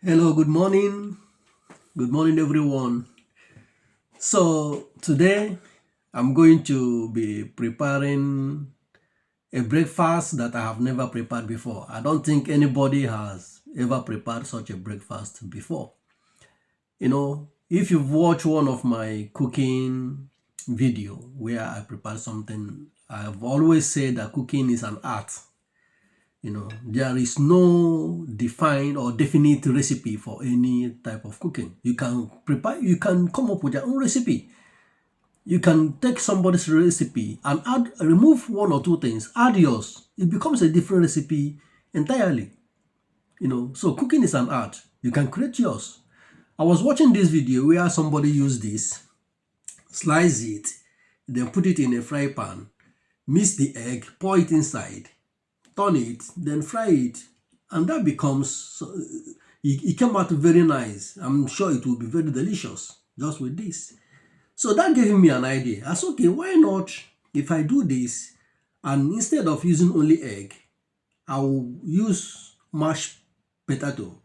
Hello, good morning. Good morning, everyone. So, today I'm going to be preparing a breakfast that I have never prepared before. I don't think anybody has ever prepared such a breakfast before. If you've watched one of my cooking video where I prepare something, I've always said that cooking is an art. There is no defined or definite recipe for any type of cooking. You can come up with your own recipe. You can take somebody's recipe and remove one or two things, add yours. It becomes a different recipe entirely. So cooking is an art. You can create yours. I was watching this video where somebody used this, slice it, then put it in a fry pan, mix the egg, pour it inside, turn it, then fry it, and that becomes, it came out very nice. I'm sure it will be very delicious just with this. So that gave me an idea. I said, okay, why not if I do this, and instead of using only egg, I will use mashed potato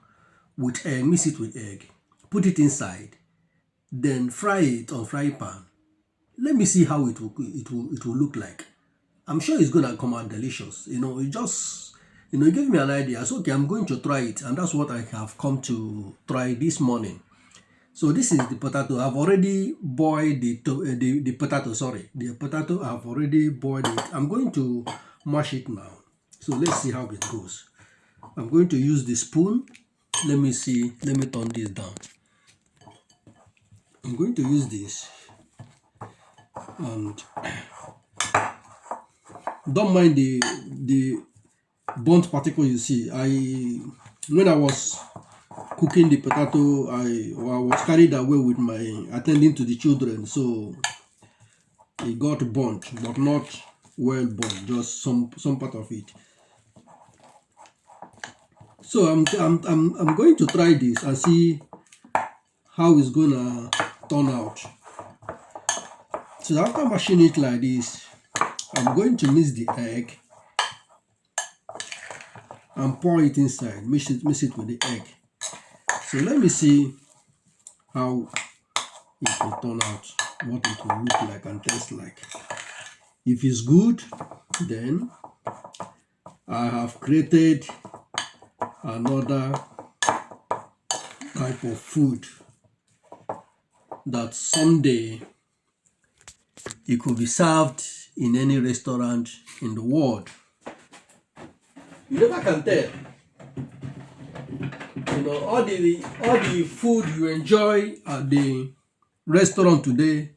with egg, mix it with egg, put it inside, then fry it on fry pan. Let me see how it will look like. I'm sure it's gonna come out delicious. It gave me an idea. So okay, I'm going to try it, and that's what I have come to try this morning. So this is the potato. I've already boiled the potato. Sorry, the potato. I've already boiled it. I'm going to mash it now. So let's see how it goes. I'm going to use the spoon. Let me see. Let me turn this down. I'm going to use this, and don't mind the burnt particle you see. When I was cooking the potato, I was carried away with my attending to the children, so it got burnt, but not well burnt, just some part of it. So I'm going to try this and see how it's gonna turn out. So after mashing it like this, I'm going to mix the egg and pour it inside, mix it with the egg. So let me see how it will turn out, what it will look like and taste like. If it's good, then I have created another type of food that someday it could be served in any restaurant in the world. You never can tell. All the food you enjoy at the restaurant today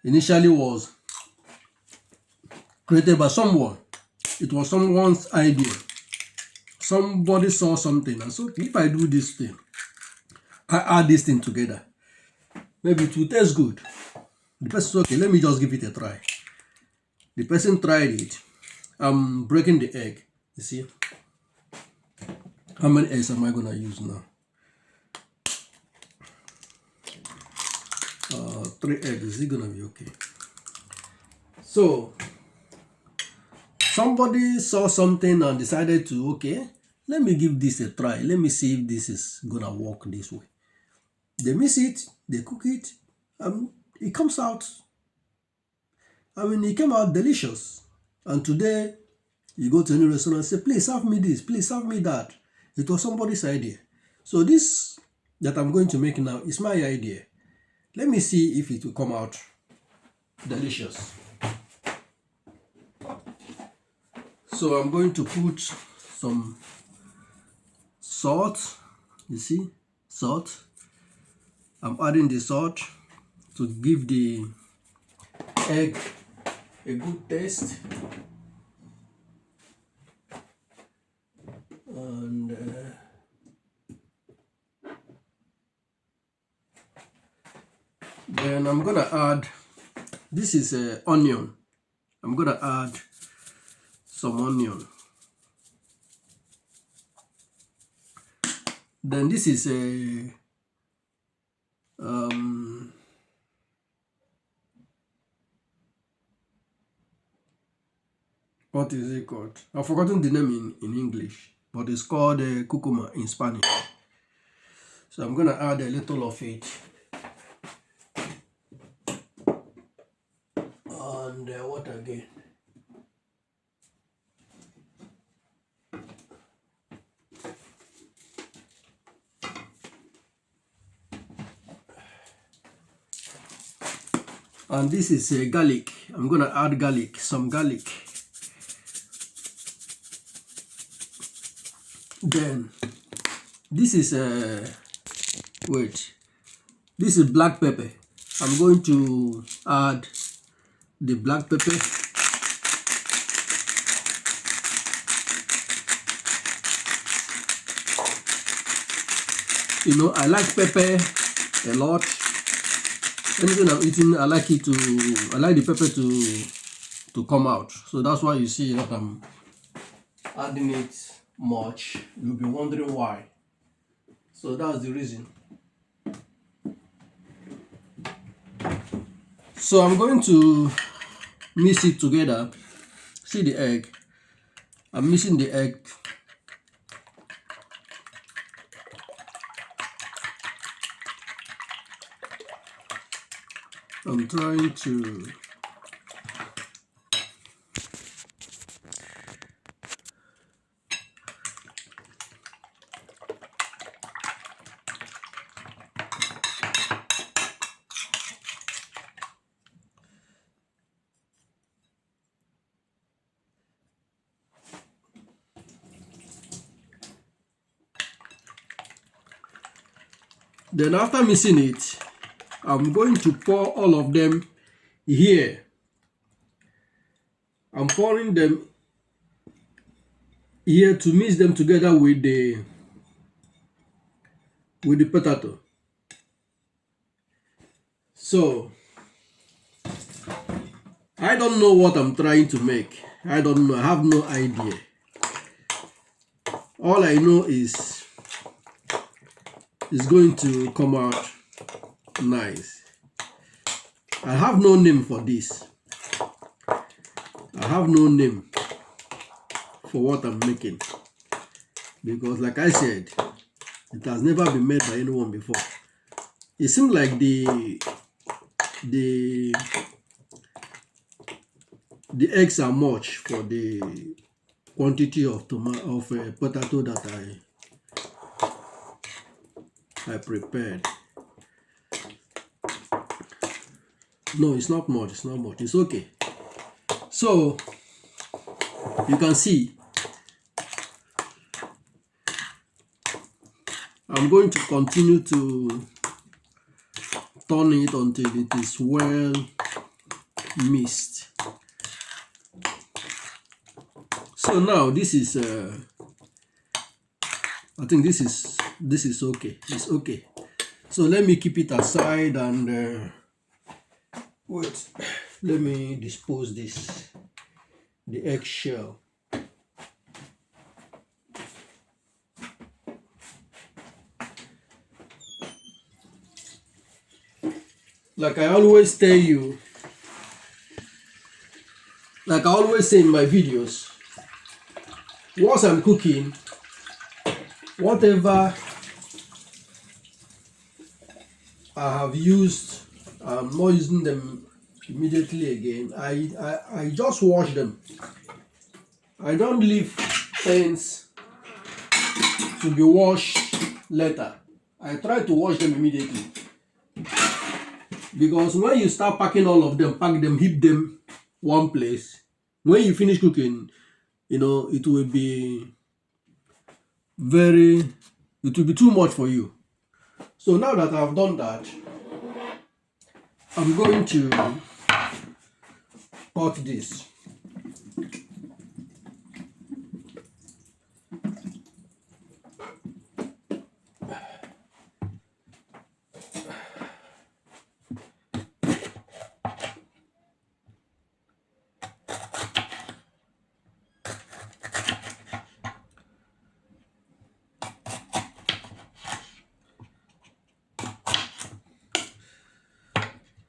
initially was created by someone. It was someone's idea. Somebody saw something and said, if I do this thing, I add this thing together, maybe it will taste good. The person said, okay, let me just give it a try. The person tried it. I'm breaking the egg. You see? How many eggs am I going to use now? 3 eggs. Is it going to be okay? So, somebody saw something and decided to, okay, let me give this a try. Let me see if this is going to work this way. They mix it, they cook it, it comes out. It came out delicious. And today, you go to any restaurant and say, please serve me this, please serve me that. It was somebody's idea. So this that I'm going to make now is my idea. Let me see if it will come out delicious. So I'm going to put some salt. You see, salt. I'm adding the salt to give the egg a good taste. And then I'm gonna add, this is onion. I'm gonna add some onion. Then this is what is it called? I've forgotten the name in English, but it's called cucumber in Spanish. So I'm gonna add a little of it. And what again? And this is garlic. I'm gonna add garlic, some garlic. Then this is wait, this is black pepper. I'm going to add the black pepper. You know, I like pepper a lot. Anything I'm eating, I like the pepper to come out. So that's why you see that I'm adding it much. You'll be wondering why. So that's the reason. So I'm going to mix it together. See the egg. I'm mixing the egg. I'm trying to then after mixing it, I'm going to pour all of them here. I'm pouring them here to mix them together with the potato. So I don't know what I'm trying to make. I don't know. I have no idea. All I know is it's going to come out nice. I have no name for this. I have no name for what I'm making, because like I said, it has never been made by anyone before. It seems like the eggs are much for the quantity of potato that I prepared. No, it's not much. It's not much. It's okay. So you can see I'm going to continue to turn it until it is well mixed. So now this is I think this is okay. It's okay. So let me keep it aside and wait. Let me dispose the eggshell. Like I always tell you, like I always say in my videos, once I'm cooking, whatever I have used, I'm not using them immediately again. I just wash them. I don't leave things to be washed later. I try to wash them immediately, because when you start packing all of them, pack them, heap them one place, when you finish cooking, you know, it will be too much for you. So now that I've done that, I'm going to cut this.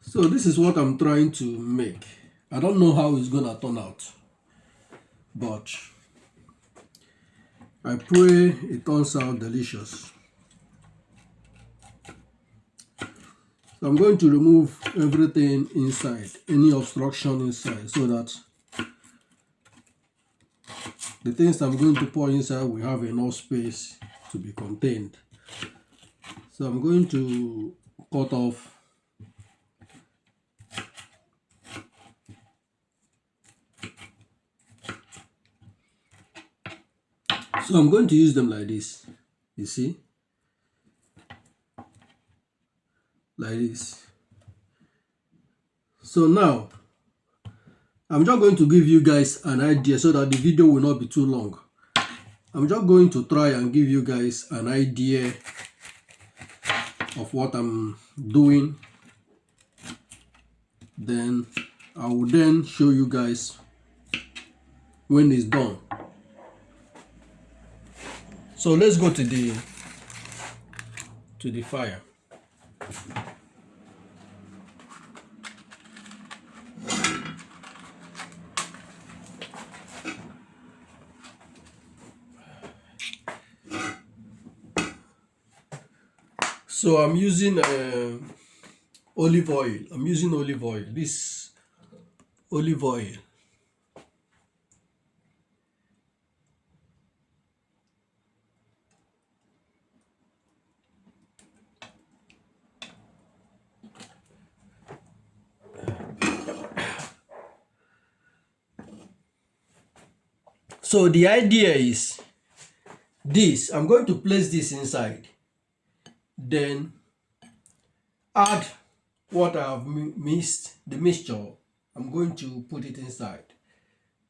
So this is what I'm trying to make. I don't know how it's gonna turn out, but I pray it turns out delicious. So I'm going to remove everything inside, any obstruction inside, so that the things I'm going to pour inside will have enough space to be contained. So I'm going to cut off so I'm going to use them like this, you see, like this. So now I'm just going to give you guys an idea so that the video will not be too long. I'm just going to try and give you guys an idea of what I'm doing. Then I will then show you guys when it's done. So let's go to the fire. So I'm using olive oil. I'm using olive oil. This olive oil. So the idea is this. I'm going to place this inside. Then add what I have mixed, the mixture. I'm going to put it inside.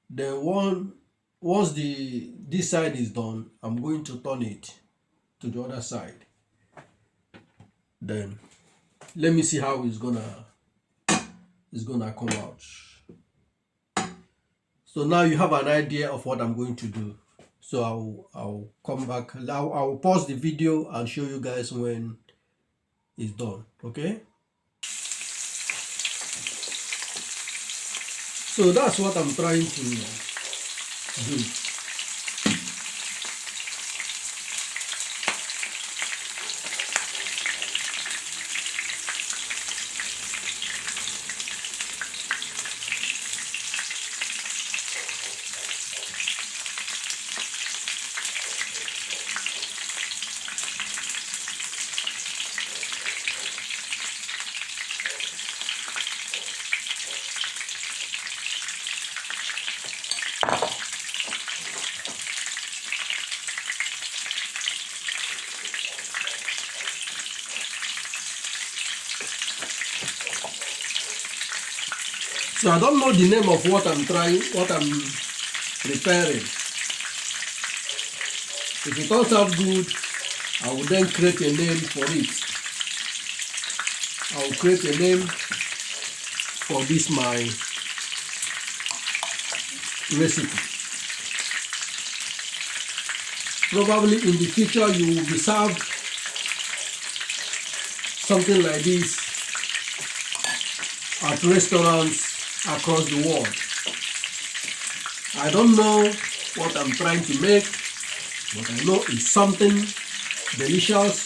Then once this side is done, I'm going to turn it to the other side. Then let me see how it's gonna come out. So now you have an idea of what I'm going to do. So I'll come back. I'll pause the video and show you guys when it's done. Okay. So that's what I'm trying to do. So I don't know the name of what I'm preparing. If it turns out good, I will then create a name for it. I will create a name for this my recipe. Probably in the future you will be served something like this at restaurants across the world. I don't know what I'm trying to make, but I know it's something delicious.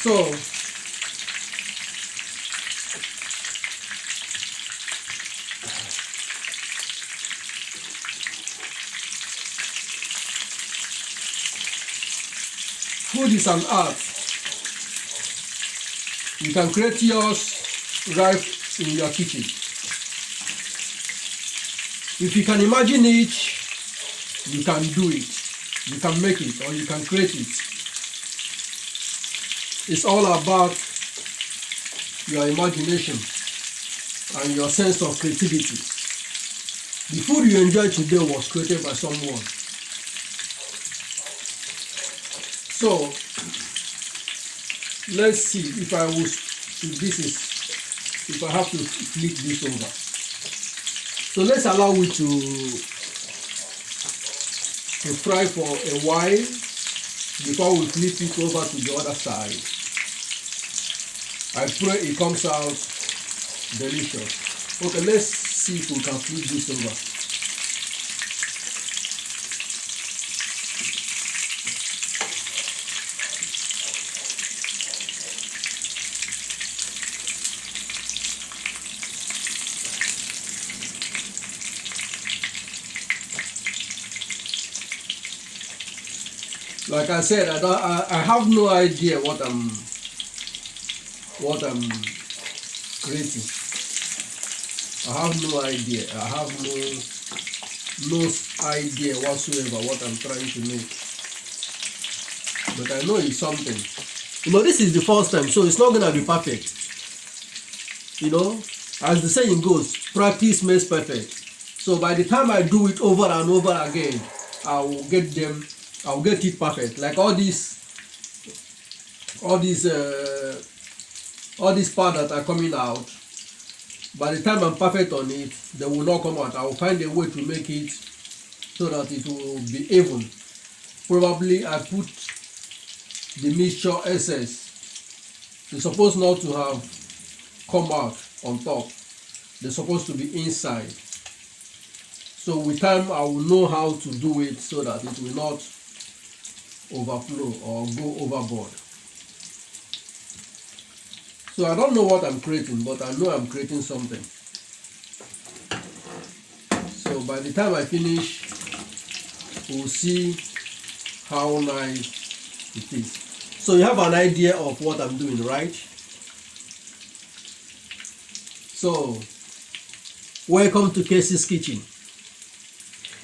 So food is an art. You can create yours right in your kitchen. If you can imagine it, you can do it. You can make it or you can create it. It's all about your imagination and your sense of creativity. The food you enjoyed today was created by someone. So let's see if I have to flip this over. So let's allow it to fry for a while before we flip it over to the other side. I pray it comes out delicious. Okay, let's see if we can flip this over. Like I said, I have no idea what I'm creating. I have no idea. I have no idea whatsoever what I'm trying to make. But I know it's something. This is the first time, so it's not gonna be perfect. As the saying goes, practice makes perfect. So by the time I do it over and over again, I'll get it perfect. Like all these parts that are coming out, by the time I'm perfect on it, they will not come out. I will find a way to make it so that it will be even. Probably I put the mixture essence. It's supposed not to have come out on top. They're supposed to be inside. So with time I will know how to do it so that it will not overflow or go overboard. So I don't know what I'm creating, but I know I'm creating something. So by the time I finish, we'll see how nice it is. So you have an idea of what I'm doing, right? So welcome to Kacy's kitchen.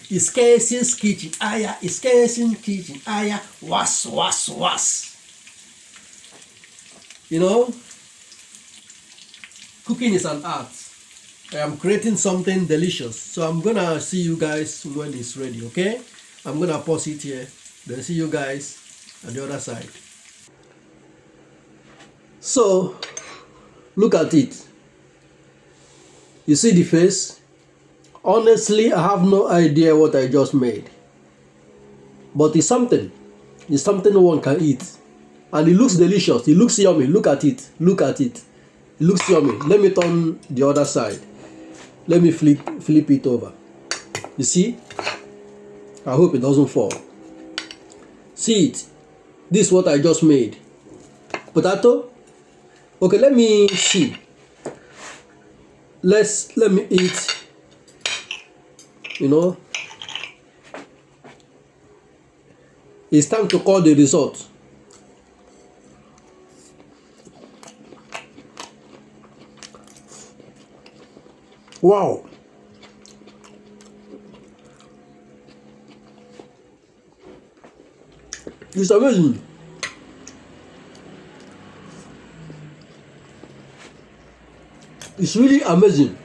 It's Kacy's kitchen. Aya, it's Kacy's kitchen. Aya, was. Cooking is an art. I am creating something delicious. So I'm gonna see you guys when it's ready, okay? I'm gonna pause it here, then see you guys at the other side. So look at it. You see the face? Honestly, I have no idea what I just made. But it's something. It's something no one can eat. And it looks delicious. It looks yummy. Look at it. Look at it. It looks yummy. Let me turn the other side. Let me flip it over. You see? I hope it doesn't fall. See it? This is what I just made. Potato? Okay, let me see. Let me eat. It's time to call the result. Wow. It's amazing. It's really amazing.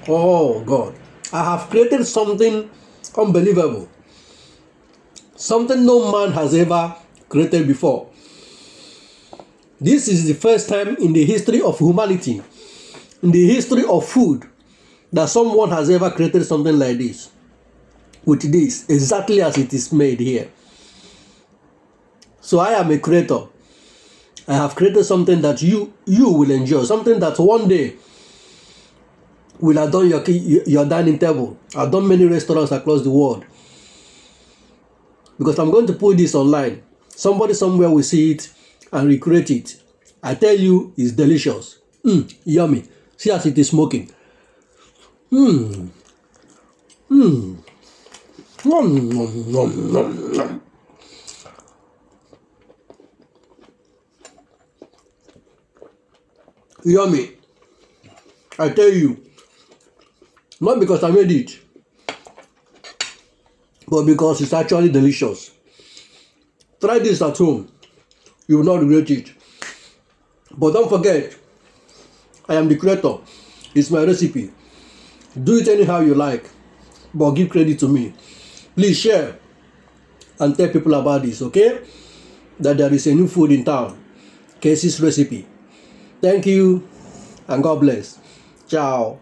Oh God. I have created something unbelievable. Something no man has ever created before. This is the first time in the history of humanity, in the history of food, that someone has ever created something like this. With this, exactly as it is made here. So I am a creator. I have created something that you will enjoy. Something that one day will adorn your dining table. I've done many restaurants across the world. Because I'm going to put this online. Somebody somewhere will see it and recreate it. I tell you, it's delicious. Yummy. See as it is smoking. Yummy. I tell you. Not because I made it, but because it's actually delicious. Try this at home. You will not regret it. But don't forget, I am the creator. It's my recipe. Do it anyhow you like, but give credit to me. Please share and tell people about this, okay? That there is a new food in town. Kacy's recipe. Thank you and God bless. Ciao.